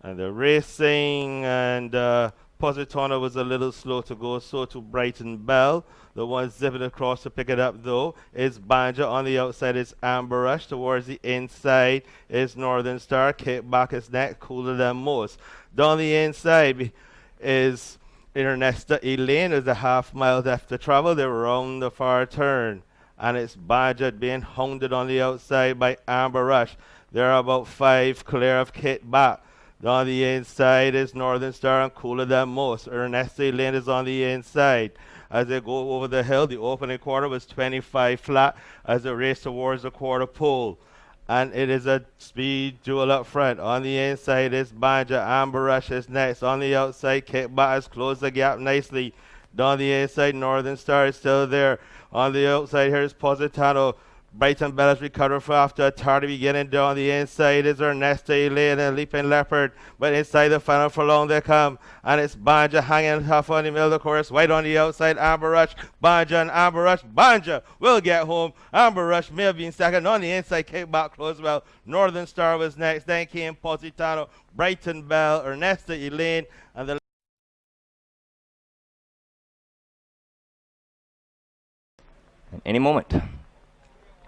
And the racing and Positano was a little slow to go, so to Brighton Bell. The one zipping across to pick it up, though, is Banja. On the outside is Amber Rush. Towards the inside is Northern Star. Kick back is next, cooler than most. Down the inside is Ernesta Elaine. Is a half mile left to travel. They're round the far turn. And it's Banja being hounded on the outside by Amber Rush. They're about 5 clear of Kit back. On the inside is Northern Star and cooler than most. Ernesto Lane is on the inside. As they go over the hill, the opening quarter was 25 flat as they race towards the quarter pole. And it is a speed duel up front. On the inside is Banja. Amber Rush is next. On the outside, Kickback has closed the gap nicely. Down the inside, Northern Star is still there. On the outside, here's Positano. Brighton Bell has recovered after a tardy beginning. Down the inside is Ernesto Elaine and Leaping Leopard. But inside the final furlong they come. And it's Banja hanging half on the middle of the course. Right on the outside, Amber Rush. Banja and Amber Rush. Banja will get home. Amber Rush may have been second. On the inside, Kickback closed well. Northern Star was next. Then came Positano, Brighton Bell, Ernesto Elaine, and the any moment.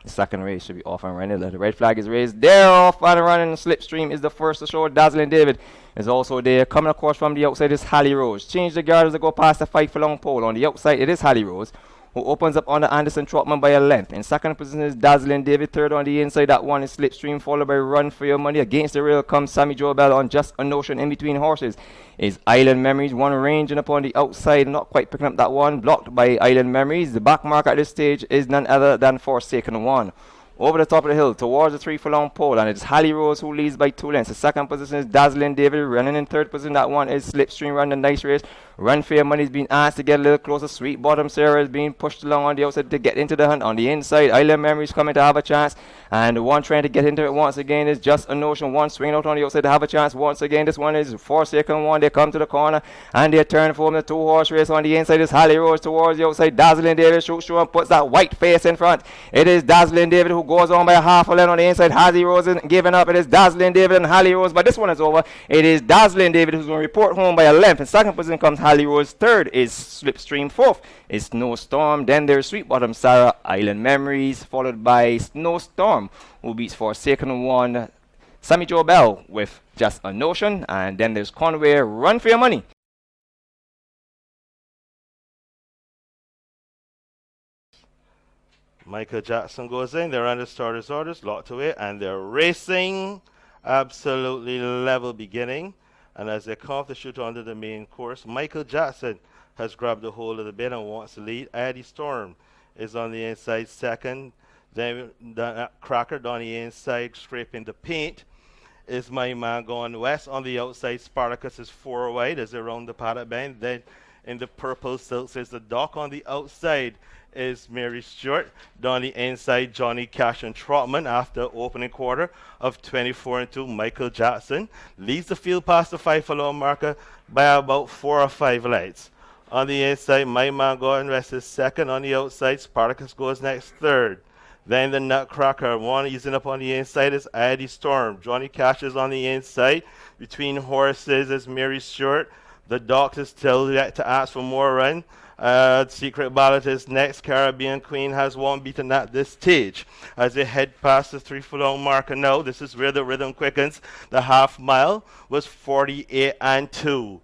The second race should be off and running. The red flag is raised. There, off and running. Slipstream is the first to show. Dazzling David is also there. Coming across from the outside is Holly Rose. Change the guard as they go past the 5 furlong pole. On the outside, it is Holly Rose, who opens up on the Anderson Trotman by a length. In second position is Dazzling David. Third on the inside, that one is Slipstream, followed by Run for Your Money. Against the rail comes Sammy Joe Bell on Just a Notion. In between horses is Island Memories. One ranging upon the outside, not quite picking up that one. Blocked by Island Memories. The back mark at this stage is none other than Forsaken One. Over the top of the hill towards the 3 furlong pole, and it's Holly Rose who leads by 2 lengths. The second position is Dazzling David. Running in third position, that one is Slipstream, running a nice race. Run for Your Money is being asked to get a little closer. Sweet Bottom Sarah is being pushed along on the outside to get into the hunt. On the inside, Island Memories coming to have a chance, and the one trying to get into it once again is Just a Notion. One swinging out on the outside to have a chance once again. This one is Forsaken One. They come to the corner and they turn for the 2-horse race. On the inside is Holly Rose towards the outside. Dazzling David shoots through and puts that white face in front. It is Dazzling David who goes on by a half a length on the inside. Holly Rose isn't giving up. It is Dazzling David and Holly Rose, but this one is over. It is Dazzling David who's going to report home by a length. In second position comes Holly Rose. Third is Slipstream. Fourth is Snowstorm. Then there's Sweet Bottom Sarah, Island Memories, followed by Snowstorm, who beats Forsaken One, Sammy Joe Bell with Just a Notion, and then there's Conway, Run for Your Money. Michael Jackson goes in. They're under starter's orders, locked away, and they're racing. Absolutely level beginning. And as they come off the shoot onto the main course, Michael Jackson has grabbed a hold of the bit and wants to lead. Eddie Storm is on the inside second. Then Cracker down the inside, scraping the paint, is my man going west. On the outside, Spartacus is 4 wide as they round the paddock bend. Then in the purple silks is the Doc. On the outside is Mary Stewart. Down the inside, Johnny Cash and Trotman after opening quarter of 24-2. Michael Jackson leads the field past the 5 furlong marker by about 4 or 5 lengths. On the inside, my man going west is second. On the outside, Spartacus goes next third. Then the Nutcracker, one easing up on the inside is Eddie Storm. Johnny Cash is on the inside. Between horses is Mary Stewart. The Doc is still yet to ask for more run. Secret Ballot is next. Caribbean Queen has one beaten at this stage. As they head past the 3 furlong marker now, this is where the rhythm quickens. The half mile was 48-2.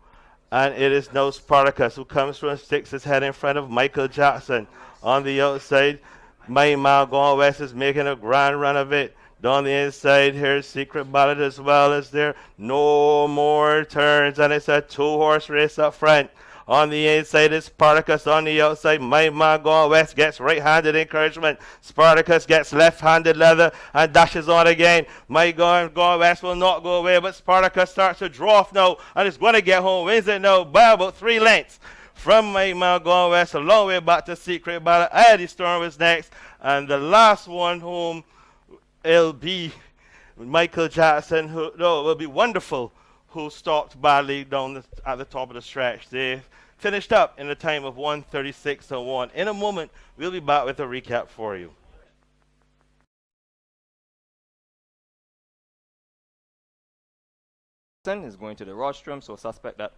And it is now Spartacus who comes through and sticks his head in front of Michael Jackson. On the outside, my man going west is making a grand run of it. Down the inside, here's Secret Ballot as well as there. No more turns, and it's a 2-horse race up front. On the inside is Spartacus. On the outside, my man going west gets right-handed encouragement. Spartacus gets left-handed leather and dashes on again. My going west will not go away, but Spartacus starts to draw off now and is going to get home. Wins it now by about 3 lengths. From my man going west, a long way back to Secret Ballot. Eddie Storm is next, and the last one home will be Michael Jackson, who will be Wonderful, who stopped badly down at the top of the stretch. They finished up in a time of 1:36:1. In a moment, we'll be back with a recap for you. Boston is going to the rostrum, so suspect that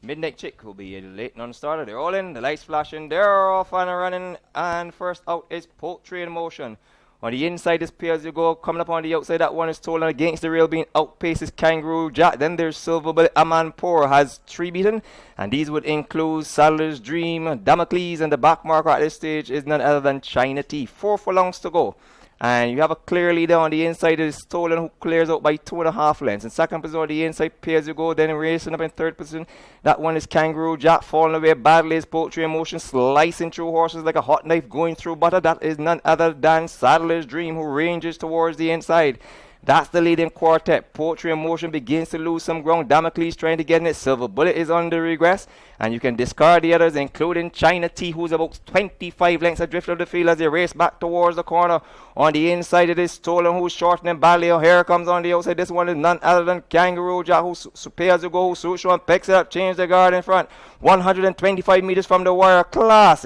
Midnight Chick will be a late non-starter. They're all in, the lights flashing, they're off and running, and first out is Poultry in motion. On the inside is Pay As You Go, coming up on the outside, that one is stolen against the rail, being outpaces Kangaroo Jack. Then there's Silver Bullet, Amanpour has 3 beaten, and these would include Saddler's Dream, Damocles, and the back marker at this stage is none other than China Tea. 4 furlongs to go. And you have a clear leader on the inside. It is Stolen, who clears out by 2.5 lengths. In second position on the inside, Pay As You Go. Then racing up in third position. That one is Kangaroo Jack, falling away badly. Is Poultry in motion, slicing through horses like a hot knife, going through butter. That is none other than Saddler's Dream, who ranges towards the inside. That's the leading quartet. Poultry in motion begins to lose some ground. Damocles trying to get in it. Silver Bullet is on the regress. And you can discard the others, including China Tea, who's about 25 lengths adrift of the field as they race back towards the corner. On the inside, it is Stolen, who's shortening badly. Here comes on the outside. This one is none other than Kangaroo Jack, who Pay As You Go, who suits one, picks it up, change the guard in front. 125 meters from the wire. Class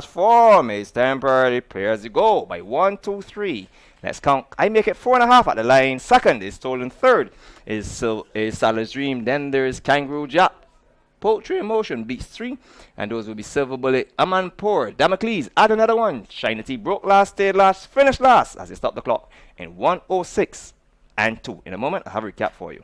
4. Is temporary. Pay As You Go by 1, 2, 3. Let's count. I make it 4.5 at the line. Second is Stolen. Third is Saddler's Dream. Then there is Kangaroo Jack. Poultry in motion beats 3. And those will be Silver Bullet, Amanpour, Damocles. Add another one. China Tea broke last, stayed last, finished last as they stop the clock in 1:06 and 2. In a moment, I have a recap for you.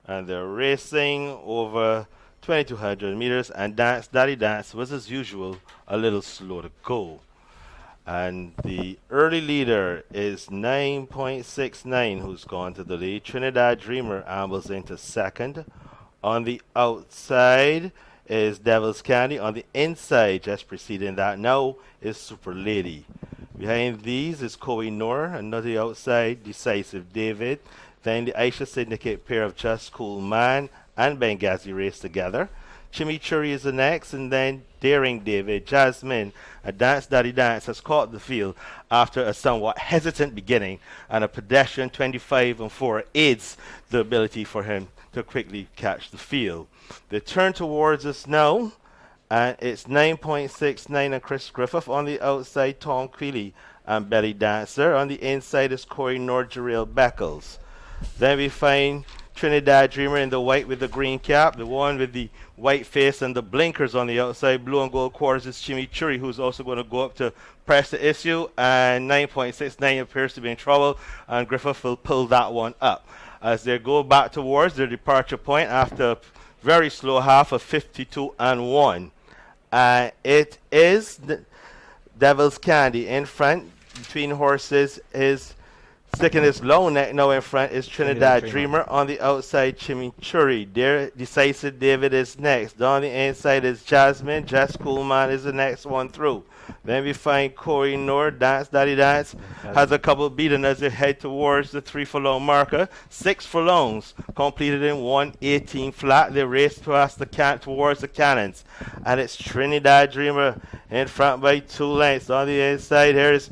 And they're racing over 2,200 meters, and Daddy Dance was, as usual, a little slow to go. And the early leader is 9.69, who's gone to the lead. Trinidad Dreamer ambles into second. On the outside is Devil's Candy. On the inside, just preceding that now, is Super Lady. Behind these is Koh Noor, and on the outside, Decisive David. Then the Aisha Syndicate pair of Just Cool Man and Benghazi race together. Chimichurri is the next, and then Daring David, Jasmine, and Dance Daddy Dance has caught the field after a somewhat hesitant beginning, and a pedestrian 25 and 4 aids the ability for him to quickly catch the field. They turn towards us now, and it's 9.69 and Chris Griffith. On the outside, Tom Quealy and Belly Dancer. On the inside is Corey Nord, Jarrell Beckles. Then we find Trinidad Dreamer in the white with the green cap, the one with the white face and the blinkers on the outside. Blue and gold quarters is Chimichurri, who's also going to go up to press the issue, and 9.69 appears to be in trouble, and Griffith will pull that one up as they go back towards their departure point after a very slow half of 52 and 1. It is Devil's Candy in front. Between horses is sticking his long neck now in front is Trinidad Dreamer. On the outside, Chimichurri. There, Decisive David is next. Down the inside is Jasmine. Just Cool Man is the next one through. Then we find Corey Noor, Dance Daddy Dance, has a couple beaten as they head towards the 3 furlong marker. 6 furlongs completed in 1:18 flat. They race past towards the cannons. And it's Trinidad Dreamer in front by 2 lengths. On the inside, here is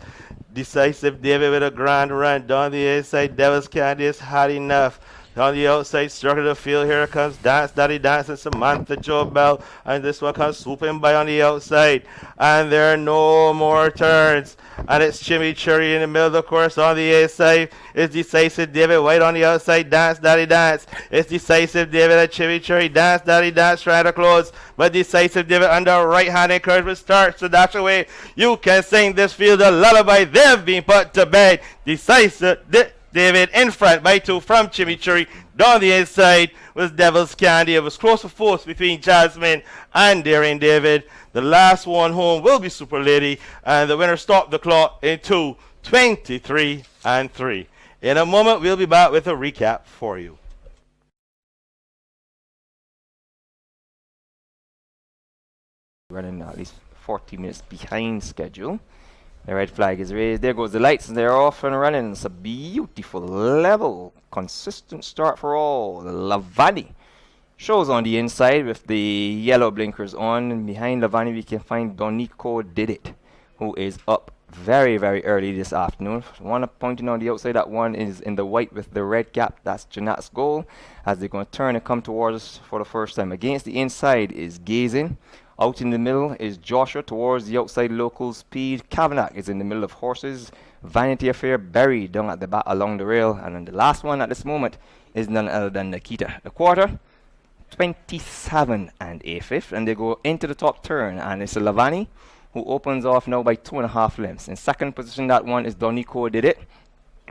Decisive David with a grand run. Down the inside, Devil's Candy has had enough. On the outside, circle of the field, here comes Dance Daddy Dance and Samantha Jo Bell. And this one comes swooping by on the outside. And there are no more turns. And it's Chimichurri in the middle of the course. On the inside is Decisive David. White on the outside, Dance Daddy Dance. It's Decisive David and Chimichurri. Dance Daddy Dance trying to close. But Decisive David under right-hand encouragement starts to dash away. You can sing this field a lullaby. They've been put to bed. Decisive David in front by 2 from Chimichurri. Down the inside was Devil's Candy. It was close to force between Jasmine and Daring David. The last one home will be Super Lady, and the winner stopped the clock in 2:23 and 3. In a moment, we'll be back with a recap for you. Running at least 40 minutes behind schedule. The red flag is raised. There goes the lights, and they're off and running. It's a beautiful, level, consistent start for all. Lavani shows on the inside with the yellow blinkers on. And behind Lavani, we can find Donico Did It, who is up very, very early this afternoon. One pointing on the outside, that one is in the white with the red cap. That's Janat's goal as they're going to turn and come towards us for the first time. Against the inside is Gazing. Out in the middle is Joshua towards the outside local speed. Kavanagh is in the middle of horses. Vanity Affair buried down at the back along the rail. And then the last one at this moment is none other than Nikita. The quarter, 27 and a fifth. And they go into the top turn. And it's Lavani who opens off now by 2.5 lengths. In second position, that one is Donico Did It.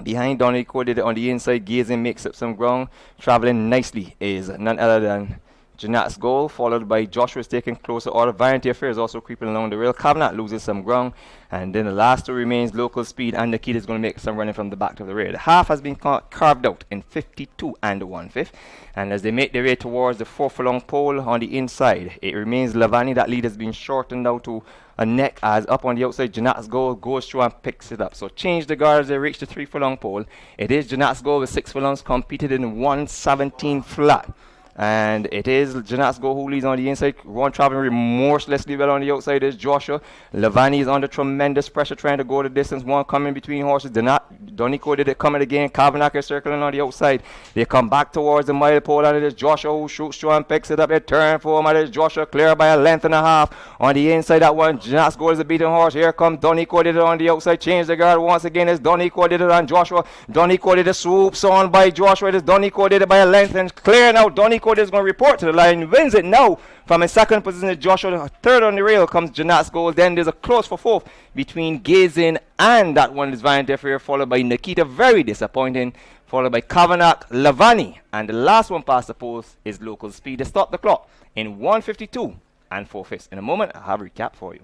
Behind Donico Did It on the inside, Gazing makes up some ground. Traveling nicely is none other than Janat's Goal, followed by Joshua's taking closer order. Vanity Affair is also creeping along the rail. Kavanagh loses some ground. And then the last two remains Local Speed, and Nikita is going to make some running from the back of the rail. The half has been carved out in 52 and 1/5. And as they make their way towards the 4 furlong pole on the inside, it remains Lavani. That lead has been shortened out to a neck, as up on the outside, Janat's Goal goes through and picks it up. So change the guard as they reach the 3 furlong pole. It is Janat's Goal with 6 furlongs, competed in 1:17 flat. And it is Janat's Goal who leads on the inside. Ron traveling remorselessly well on the outside is Joshua. Lavani is under tremendous pressure trying to go the distance. One coming between horses. Donico Did It coming again. Kavanagh is circling on the outside. They come back towards the mile pole, and it is Joshua who shoots through and picks it up. They turn for him, and it is Joshua clear by a length and a half. On the inside, that one, Janat's Goal is a beaten horse. Here comes Donico Did It on the outside. Change the guard once again. It's Donico Did It on Joshua. Donico Did It swoops on by Joshua. It is Donico Did It by a length and clear now. Donico Did It is going to report to the line, wins it now. From his second position is Joshua. Third on the rail comes Janat's Goal. Then there's a close for fourth between Gazin and that one is Vanity Affair, followed by Nikita, very disappointing, followed by Kavanagh, Lavani, and the last one past the post is Local Speed. They stop the clock in 1:52 and 4/5. In a moment, I have a recap for you.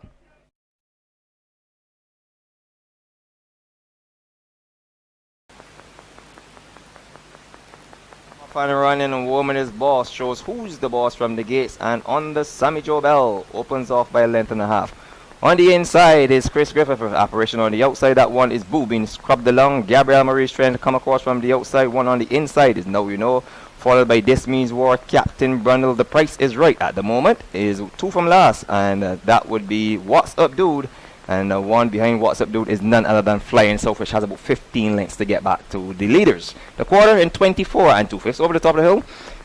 Final run in, and Woman is Boss shows who's the boss from the gates, and on the Sammy Joe Bell opens off by a length and a half. On the inside is Chris Griffith with Apparition. On the outside, that one is Boo being scrubbed along. Gabrielle Marie's trying to come across from the outside. One on the inside is Now You Know, followed by This Means War, Captain Brundle. The price is right at the moment is 2 from last, and that would be What's Up Dude. And one behind What's Up Dude is none other than Flying South, which has about 15 lengths to get back to the leaders. The quarter in 24 and 2/5 over the top of the hill.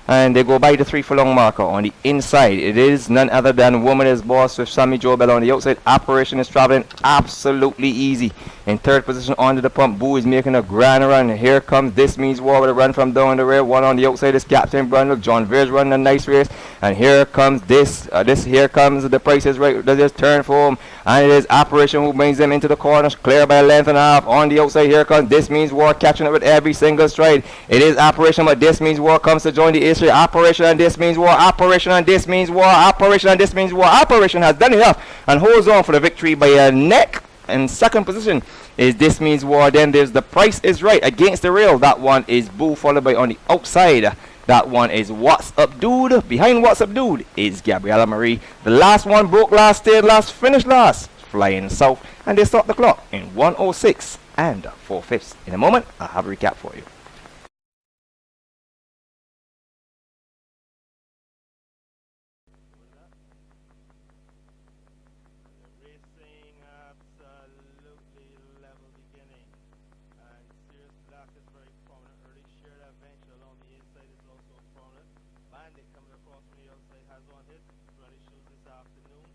And they go by the 3 furlong marker. On the inside, it is none other than Woman is Boss with Sammy Joe Bell on the outside. Apparition is traveling absolutely easy. In third position under the pump, Boo is making a grand run. Here comes This Means War with a run from down the rear. One on the outside is Captain Brundle. John Veer's running a nice race. And here comes here comes The Price is Right. Does this turn for him? And it is Apparition who brings them into the corners, clear by a length and a half. On the outside, here comes This Means War, catching up with every single stride. It is Apparition, but This Means War comes to join the issue. Apparition and This Means War, Apparition and This Means War, Apparition and This Means War. Apparition has done enough and holds on for the victory by a neck. In second position is This Means War. Then there's The Price is Right against the rail. That one is Boo, followed by on the outside. That one is What's Up Dude. Behind What's Up Dude is Gabriella Marie. The last one broke last, stayed last, finished last. Flying South. And they stop the clock in 1:06 and 4/5. In a moment, I'll have a recap for you. Racing absolutely level beginning, and Sirius Black is very prominent. Early Shared Adventure along the inside is also prominent. Bandit coming across from the outside has one hit. Running shoes this afternoon.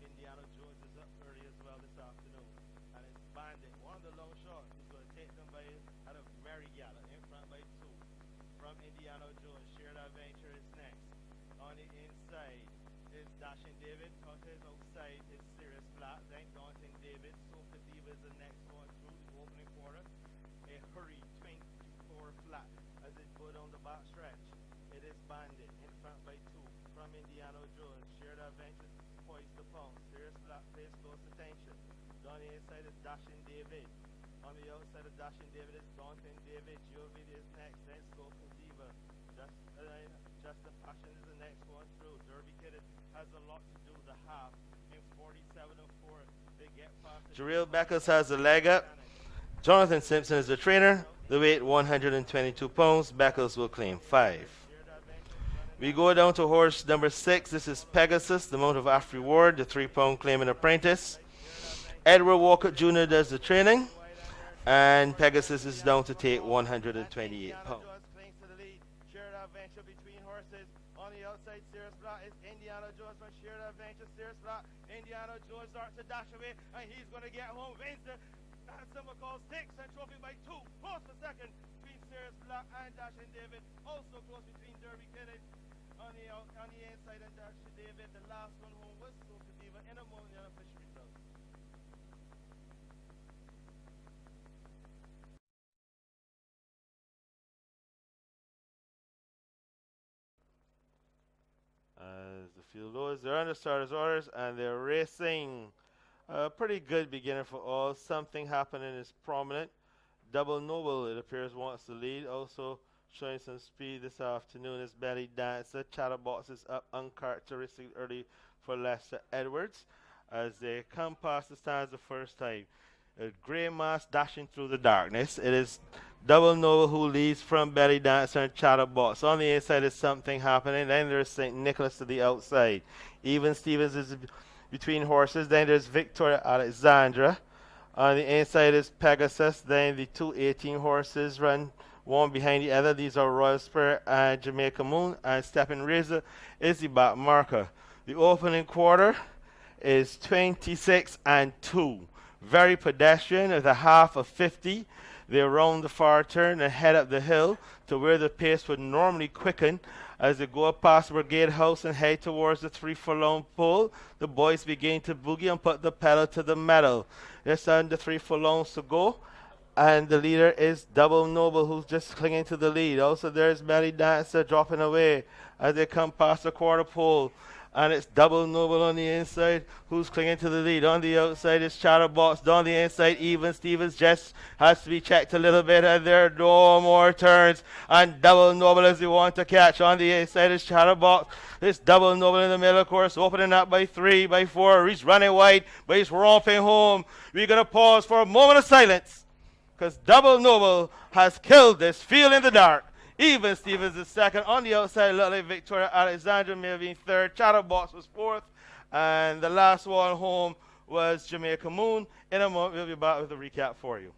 Indiana Jones is up early as well this afternoon, and it's Bandit. One of the long shots is going to take them by out of Mary Gala in front by 2 from Indiana Jones. Shared Adventure is next. On the inside is Dashing David. On his outside is Sirius Flat. Then Daunting David. Soca Diva is the next one through the opening quarter. A hurry 24 flat as it go down the back stretch. It is Bandit in front by 2 from Indiana Jones. Shared Adventure poised the pound. Sirius Flat pays close attention. On the inside is Dashing David. On the outside of Dashing David is Daunting David. Jovid is next. Then Soca Diva. Just the Passion is the next one through. Derby Kid has a lot to do. The half in 47:04. They get past. Jarrell Beckles has the leg up. Jonathan Simpson is the trainer. The weight 122 pounds. Beckles will claim 5. We go down to horse number 6. This is Pegasus, the mount of Af Reward, the 3-pound claiming apprentice. Edward Walker Jr. does the training, and Pegasus is down to take 128 pounds. Adventure between horses. On the outside, Sirius Black is Indiana Jones from Shared Adventure. Sirius Black, Indiana Jones starts to dash away, and he's going to get home. Wins the Ansa McAL Stakes and trophy by 2. Close for second between Sirius Black and Dashing David. Also close between Derby Kennedy on the inside and Dashing David. The last one home was Sophie Diva in a moment of official results. As the field loads, they're under starters' orders and they're racing. A pretty good beginning for all. Something happening is prominent. Double Noble, it appears, wants to lead. Also showing some speed this afternoon is Belly Dancer. Chatterbox is up uncharacteristic early for Lester Edwards as they come past the stands the first time. A grey mass dashing through the darkness. It is Double Noble who leads from Belly Dancer and Chatterbox. On the inside is something happening. Then there's St. Nicholas to the outside. Even Stevens is between horses. Then there's Victoria Alexandra. On the inside is Pegasus. Then the 218 horses run one behind the other. These are Royal Spirit and Jamaica Moon. And Stepping Razor is the back marker. The opening quarter is 26 and 2. Very pedestrian with a half of 50. They round the far turn and head up the hill to where the pace would normally quicken. As they go past Brigade House and head towards the 3 furlong pole, the boys begin to boogie and put the pedal to the metal. There's under 3 furlongs to go, and the leader is Double Noble, who's just clinging to the lead. Also, there's Belly Dancer dropping away as they come past the quarter pole. And it's Double Noble on the inside who's clinging to the lead. On the outside is Chatterbox. On the inside, Even Stevens just has to be checked a little bit, and there are no more turns. And Double Noble is the one to catch. On the inside is Chatterbox. It's Double Noble in the middle, of course, opening up by 3, by 4. He's running wide, but he's romping home. We're going to pause for a moment of silence because Double Noble has killed this field in the dark. Even Stevens is second. On the outside, looked like Victoria Alexandra may have been third. Chatterbox was fourth. And the last one home was Jamaica Moon. In a moment, we'll be back with a recap for you.